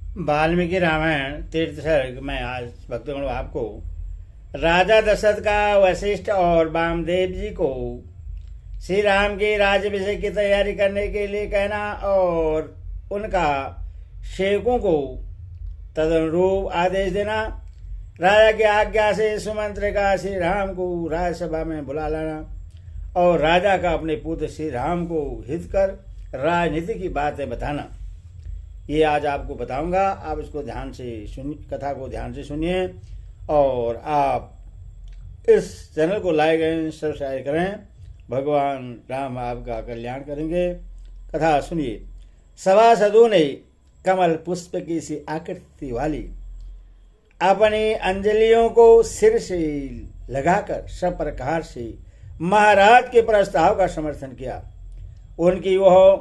वाल्मीकि रामायण तीर्थ सर्ग में आज भक्तगण आपको राजा दशरथ का वशिष्ठ और वामदेव जी को श्री राम के राज्याभिषेक की तैयारी करने के लिए कहना और उनका सेवकों को तदनुरूप आदेश देना, राजा की आज्ञा से सुमंत्र का श्री राम को राज्यसभा में बुला लाना और राजा का अपने पुत्र श्री राम को हित कर राजनीति की बातें बताना, ये आज आपको बताऊंगा। आप इसको ध्यान से कथा को ध्यान से सुनिए और आप इस चैनल को लाइक एंड सब्सक्राइब करें। भगवान राम आपका कल्याण करेंगे। कथा सुनिए। सभासदों ने कमल पुष्प की सी आकृति वाली अपनी अंजलियों को सिर से लगाकर सब प्रकार से महाराज के प्रस्ताव का समर्थन किया। उनकी वह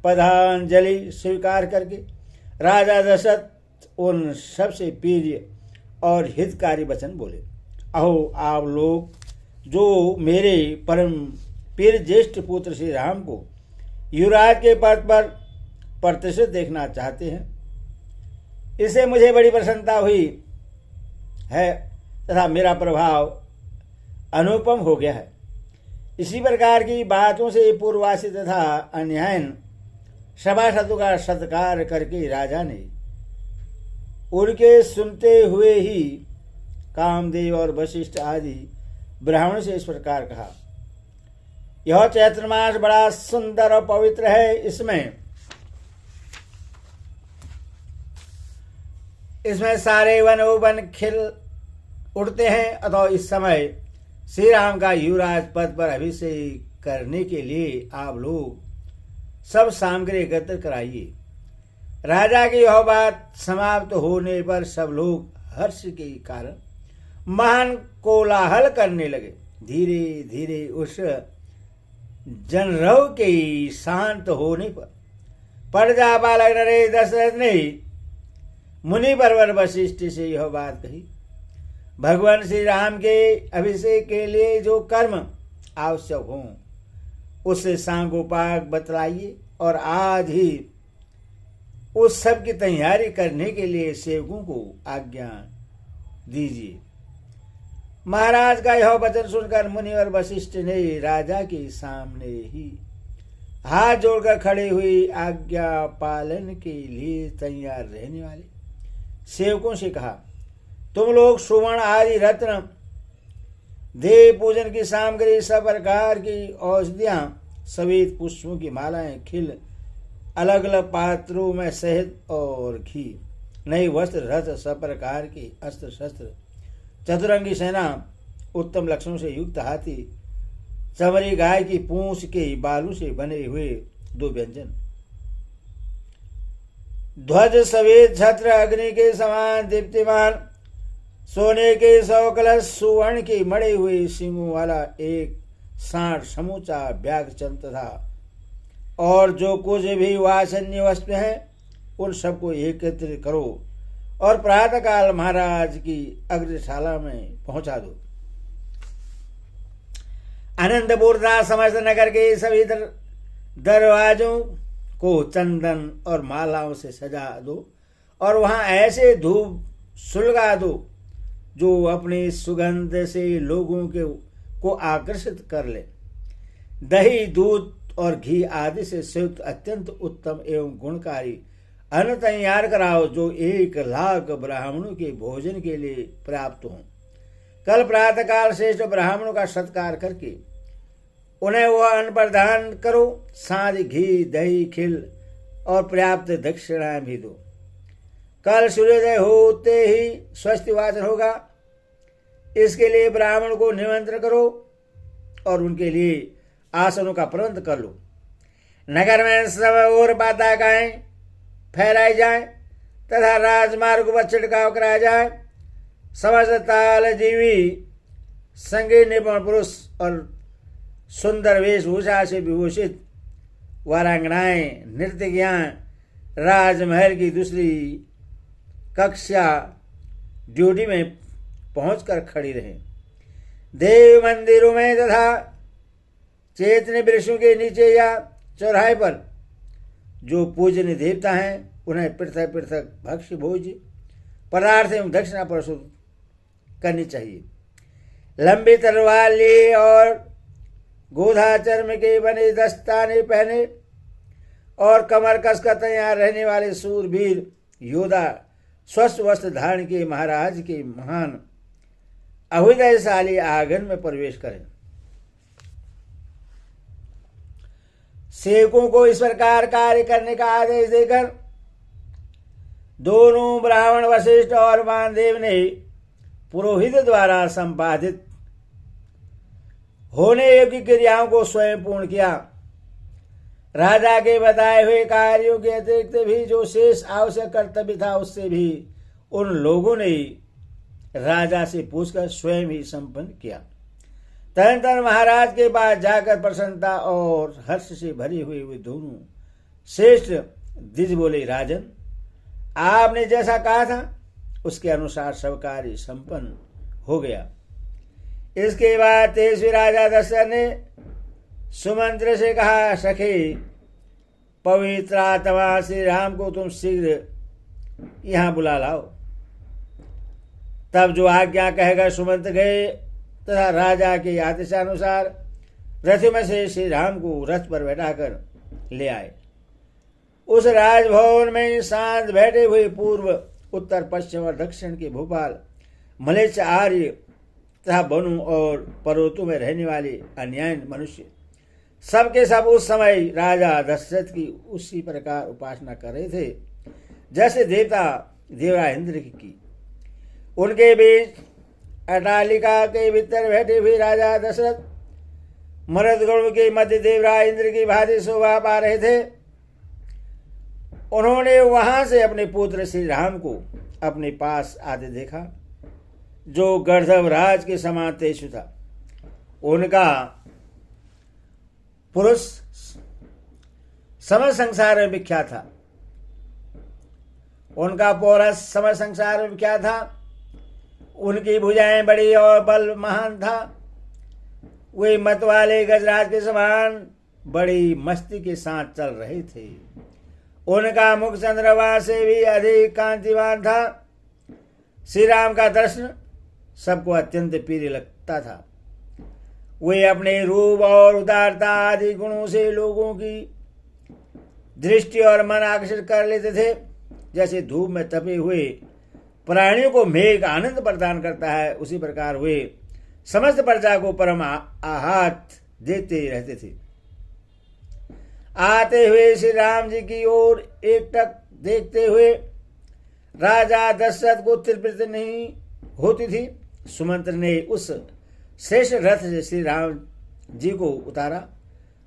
पदांजलि स्वीकार करके राजा दशरथ उन सबसे प्रिय और हितकारी वचन बोले। अहो, आप लोग जो मेरे परम प्रिय ज्येष्ठ पुत्र श्री राम को युवराज के पद पर प्रतिष्ठित देखना चाहते हैं, इससे मुझे बड़ी प्रसन्नता हुई है तथा मेरा प्रभाव अनुपम हो गया है। इसी प्रकार की बातों से पूर्ववासी तथा अन्यायन सभासदों का सत्कार करके राजा ने उनके सुनते हुए ही कामदेव और वशिष्ठ आदि ब्राह्मणों से इस प्रकार कहा। यह चैत्र मास बड़ा सुंदर और पवित्र है। इसमें सारे वन खिल उठते हैं। अतः इस समय श्री राम का युवराज पद पर अभिषेक करने के लिए आप लोग सब सामग्री एकत्र कराइए। राजा की यह बात समाप्त होने पर सब लोग हर्ष के कारण महान कोलाहल करने लगे। धीरे धीरे उस जनरव के शांत होने पर प्रजा बालक नरेश दशरथ ने मुनि परवर वशिष्ठ से यह बात कही। भगवान श्री राम के अभिषेक के लिए जो कर्म आवश्यक हों उससे सांगोपांग बतलाइए और आज ही उस सब की तैयारी करने के लिए सेवकों को आज्ञा दीजिए। महाराज का यह वचन सुनकर मुनि और वशिष्ठ ने राजा के सामने ही हाथ जोड़कर खड़े हुई आज्ञा पालन के लिए तैयार रहने वाले सेवकों से कहा, तुम लोग सुवर्ण आदि रत्न, देव पूजन की सामग्री, सब प्रकार की औषधियां, सफेद पुष्पों की मालाएं, खिल, अलग अलग पात्रों में शहद और घी, नई वस्त्र, रथ, सब प्रकार के अस्त्र शस्त्र, चतुरंगी सेना, उत्तम लक्षणों से युक्त हाथी, चमड़ी गाय की पूंछ के बालों से बने हुए 2 व्यंजन, ध्वज सफेद छत्र, अग्नि के समान दीप्तिमान, सोने के 100 कलश, सुवर्ण की मड़े हुए सिंगों वाला एक सांड समूचा व्याघ्र चंद तथा और जो कुछ भी वासन्य वस्तु है उन सबको एकत्रित करो और प्रातःकाल महाराज की अग्रशाला में पहुंचा दो। आनंदपूर्णा समस्त नगर के सभी दरवाजों को चंदन और मालाओं से सजा दो और वहां ऐसे धूप सुलगा दो जो अपनी सुगंध से लोगों को आकर्षित कर ले। दही, दूध और घी आदि से युक्त अत्यंत उत्तम एवं गुणकारी अन्न तैयार कराओ जो 1 लाख ब्राह्मणों के भोजन के लिए पर्याप्त हो। कल प्रातःकाल श्रेष्ठ ब्राह्मणों का सत्कार करके उन्हें वह अन्न प्रदान करो। साँझ घी, दही, खिल और पर्याप्त दक्षिणाएं भी दो। कल सूर्योदय होते ही स्वस्थ वाचन होगा, इसके लिए ब्राह्मण को निमंत्रण करो और उनके लिए आसनों का प्रबंध कर लो। नगर में सब और पताकाएं फहराई जाए तथा राजमार्ग पर छिड़काव कराया जाए। समस्त ताल जीवी, संगीत निपुण पुरुष और सुंदर वेशभूषा से विभूषित वारांगनाएं, नृत्यज्ञां राजमहल की दूसरी कक्षा ड्यूटी में पहुंचकर खड़ी रहे। देव मंदिरों में तथा चैतन्य वृक्षों के नीचे या चौराहे पर जो पूजनीय देवता हैं उन्हें पृथक पृथक भक्ष्य भोज्य पदार्थ एवं दक्षिणा प्रस्तुत करनी चाहिए। लंबी तलवार लिए और गोधा चर्म के बने दस्ताने पहने और कमर कसकर तैयार रहने वाले सूरवीर योद्धा स्वस्थ वस्त्र धारण के महाराज के महान अभुदयशाली आंगन में प्रवेश करें। सेवकों को इस प्रकार कार्य करने का आदेश देकर दोनों ब्राह्मण वशिष्ठ और वामदेव ने पुरोहित द्वारा संपादित होने योग्य क्रियाओं को स्वयं पूर्ण किया। राजा के बताए हुए कार्यों के अतिरिक्त भी जो शेष आवश्यक कर्तव्य था उससे भी उन लोगों ने राजा से पूछकर स्वयं ही संपन्न किया। तदनंतर महाराज के पास जाकर प्रसन्नता और हर्ष से भरी हुई वे दोनों श्रेष्ठ द्विज बोले, राजन, आपने जैसा कहा था उसके अनुसार सब कार्य संपन्न हो गया। इसके बाद तेजस्वी राजा दशरथ ने सुमंत्र से कहा, सखे, पवित्र आत्मा श्री राम को तुम शीघ्र यहां बुला लाओ। तब जो आज्ञा कहकर सुमंत्र गए तथा राजा के आदेशानुसार रथ में से श्री राम को रथ पर बैठाकर ले आए। उस राजभवन में शांत बैठे हुए पूर्व, उत्तर, पश्चिम और दक्षिण के भूपाल, मलेच्छ, आर्य तथा वनों और पर्वतों में रहने वाले अन्यायी मनुष्य सबके सब उस समय राजा दशरथ की उसी प्रकार उपासना कर रहे थे जैसे देवता देवराज इंद्र की। उनके बीच अटालिका के भीतर बैठे हुए राजा दशरथ मरद गण के मध्य देवराज इंद्र की भांति शोभा पा रहे थे। उन्होंने वहां से अपने पुत्र श्री राम को अपने पास आते देखा, जो गर्दभराज के समान तेजस्वी था। उनका पुरुष समस्त संसार में विख्यात था। उनका पौरस समस्त संसार में विख्यात था। उनकी भुजाएं बड़ी और बल महान था। वे मतवाले गजराज के समान बड़ी मस्ती के साथ चल रहे थे। उनका मुख चंद्रमा से भी अधिक कांतिवान था। श्री राम का दर्शन सबको अत्यंत प्रिय लगता था। वे अपने रूप और उदारता आदि गुणों से लोगों की दृष्टि और मन आकर्षित कर लेते थे। जैसे धूप में तपे हुए प्राणियों को मेघ आनंद प्रदान करता है, उसी प्रकार वे समस्त प्रजा को परम आहत देते रहते थे। आते हुए श्री राम जी की ओर एकटक देखते हुए राजा दशरथ को तृप्ति नहीं होती थी। सुमंत्र ने उस श्रेष्ठ रथ से श्री राम जी को उतारा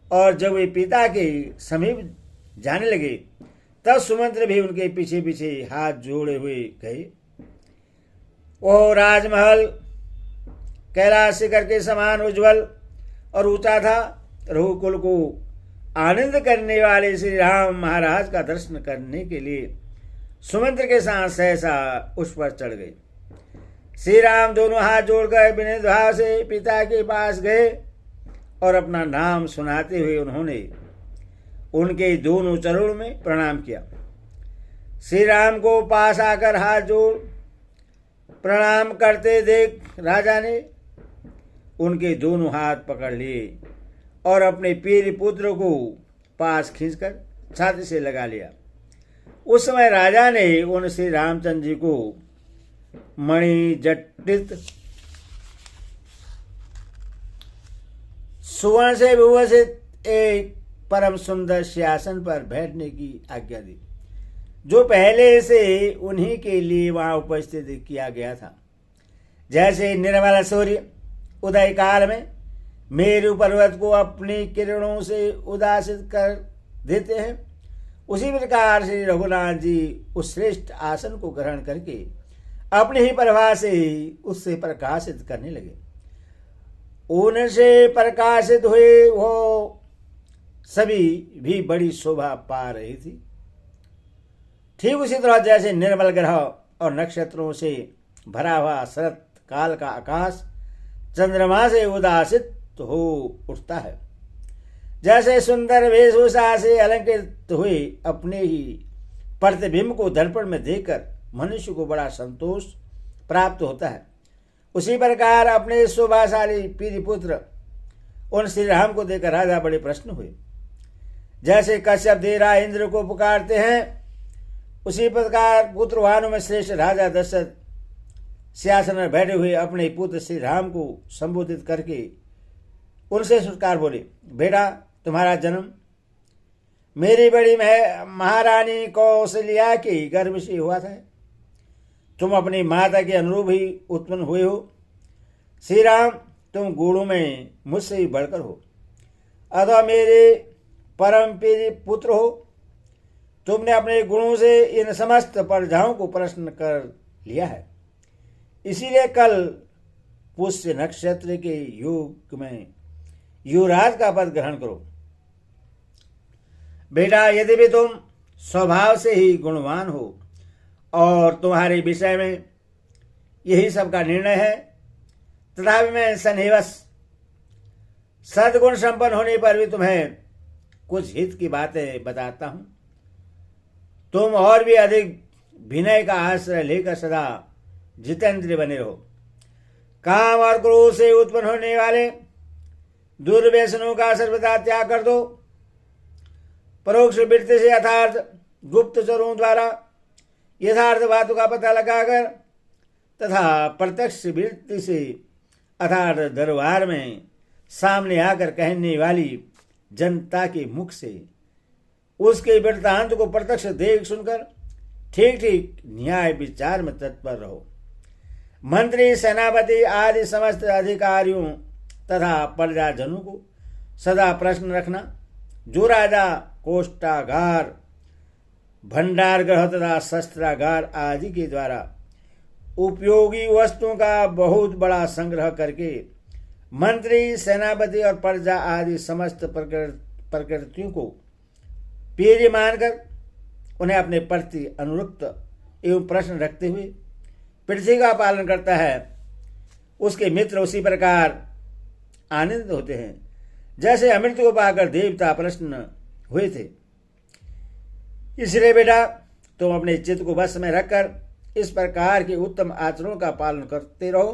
और जब वे पिता के समीप जाने लगे तब सुमंत्र भी उनके पीछे पीछे हाथ जोड़े हुए गए। वो राजमहल कैलाश शिखर के समान उज्जवल और ऊंचा था। रघुकुल को आनंद करने वाले श्री राम महाराज का दर्शन करने के लिए सुमंत्र के साथ सहसा उस पर चढ़ गए। श्री राम दोनों हाथ जोड़कर विनम्र भाव से पिता के पास गए और अपना नाम सुनाते हुए उन्होंने उनके दोनों चरणों में प्रणाम किया। श्री राम को पास आकर हाथ जोड़ प्रणाम करते देख राजा ने उनके दोनों हाथ पकड़ लिए और अपने प्रिय पुत्र को पास खींचकर छाती से लगा लिया। उस समय राजा ने उन श्री रामचंद्र जी को मणि जटित सुवर्ण से विभूषित एक परम सुंदर सिंहासन पर बैठने की आज्ञा दी, जो पहले से उन्हीं के लिए वहां उपस्थित किया गया था। जैसे निर्मल सूर्य उदय काल में मेरु पर्वत को अपनी किरणों से उदासित कर देते हैं, उसी प्रकार श्री रघुनाथ जी उस श्रेष्ठ आसन को ग्रहण करके अपनी ही प्रभा से उससे प्रकाशित करने लगे। उनसे प्रकाशित हुए वो सभी भी बड़ी शोभा पा रही थी। ठीक उसी तरह जैसे निर्मल ग्रह और नक्षत्रों से भरा हुआ शरत काल का आकाश चंद्रमा से उदासित हो उठता है, जैसे सुंदर वेशभूषा से अलंकृत हुए अपने ही प्रतिबिंब को दर्पण में देखकर मनुष्य को बड़ा संतोष प्राप्त होता है, उसी प्रकार अपने शोभाशाली पीरी पुत्र उन श्री राम को देखकर राजा बड़े प्रसन्न हुए। जैसे कश्यप देवराज इंद्र को पुकारते हैं, उसी प्रकार पुत्रवानों में श्रेष्ठ राजा दशरथ सिंहासन में बैठे हुए अपने पुत्र श्री राम को संबोधित करके उनसे सुटकार बोले, बेटा तुम्हारा जन्म मेरी बड़ी महारानी कौशल्या के गर्भ से हुआ था। तुम अपनी माता के अनुरूप ही उत्पन्न हुए हो। श्री राम तुम गुणों में मुझसे भी बढ़कर हो, अतः मेरे परम प्रिय पुत्र हो। तुमने अपने गुणों से इन समस्त प्रजाओं को प्रसन्न कर लिया है, इसीलिए कल पुष्य नक्षत्र के युग में युवराज का पद ग्रहण करो। बेटा यदि भी तुम स्वभाव से ही गुणवान हो और तुम्हारे विषय में यही सबका निर्णय है, तथापि मैं सन्निवश सद्गुण संपन्न होने पर भी तुम्हें कुछ हित की बातें बताता हूं। तुम और भी अधिक विनय का आश्रय लेकर सदा जितेंद्रिय बने रहो। काम और क्रोध से उत्पन्न होने वाले दुर्व्यसनों का सर्वदा त्याग कर दो। परोक्ष वृत्ति से अर्थात गुप्तचरों द्वारा यथार्थ बातों का पता लगाकर तथा प्रत्यक्ष वृत्ति से अर्थात दरबार में सामने आकर कहने वाली जनता के मुख से उसके वृत्तांत को प्रत्यक्ष देख सुनकर ठीक ठीक न्याय विचार में तत्पर रहो। मंत्री, सेनापति आदि समस्त अधिकारियों तथा प्रजाजनों को सदा प्रश्न रखना। जो राजा कोष्ठागार, भंडार गृह तथा शस्त्रागार आदि के द्वारा उपयोगी वस्तुओं का बहुत बड़ा संग्रह करके मंत्री, सेनापति और प्रजा आदि समस्त प्रकृतियों को प्रिय मानकर उन्हें अपने प्रति अनुरक्त एवं प्रश्न रखते हुए पृथ्वी का पालन करता है, उसके मित्र उसी प्रकार आनंदित होते हैं जैसे अमृत को पाकर देवता प्रसन्न हुए थे। इसलिए बेटा तुम अपने चित्त को वश में रखकर इस प्रकार के उत्तम आचरणों का पालन करते रहो।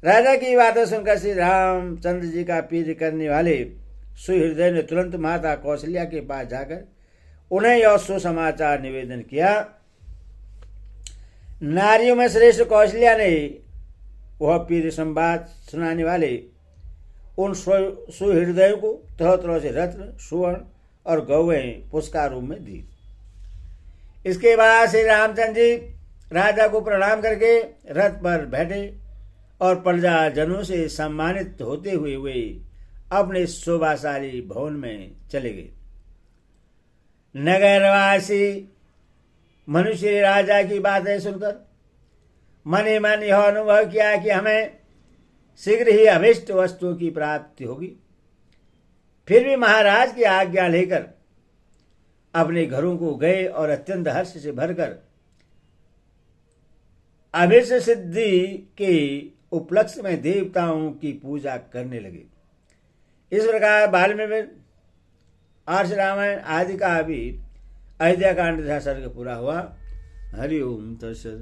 राजा की बातें सुनकर श्री रामचंद्र जी का प्रिय करने वाले सुहृदय ने तुरंत माता कौशल्या के पास जाकर उन्हें यह सुसमाचार निवेदन किया। नारियों में श्रेष्ठ कौशल्या ने वह प्रिय संवाद सुनाने वाले उन सुहृदयों को तरह तरह से रत्न, सुवर्ण और गौएं पुरस्कार रूप में दी। इसके बाद श्री रामचंद्र जी राजा को प्रणाम करके रथ पर बैठे और प्रजाजनों से सम्मानित होते हुए वे अपने शोभाशाली भवन में चले गए। नगरवासी मनुष्य राजा की बातें सुनकर मन ही मन यह अनुभव किया कि हमें शीघ्र ही अभिष्ट वस्तुओं की प्राप्ति होगी। फिर भी महाराज की आज्ञा लेकर अपने घरों को गए और अत्यंत हर्ष से भरकर अभिष्ट सिद्धि के उपलक्ष्य में देवताओं की पूजा करने लगे। इस प्रकार वाल्मीकि आर्ष रामायण आदि का भी अयोध्या कांड सर्ग पूरा हुआ। हरि ओम तत्सत।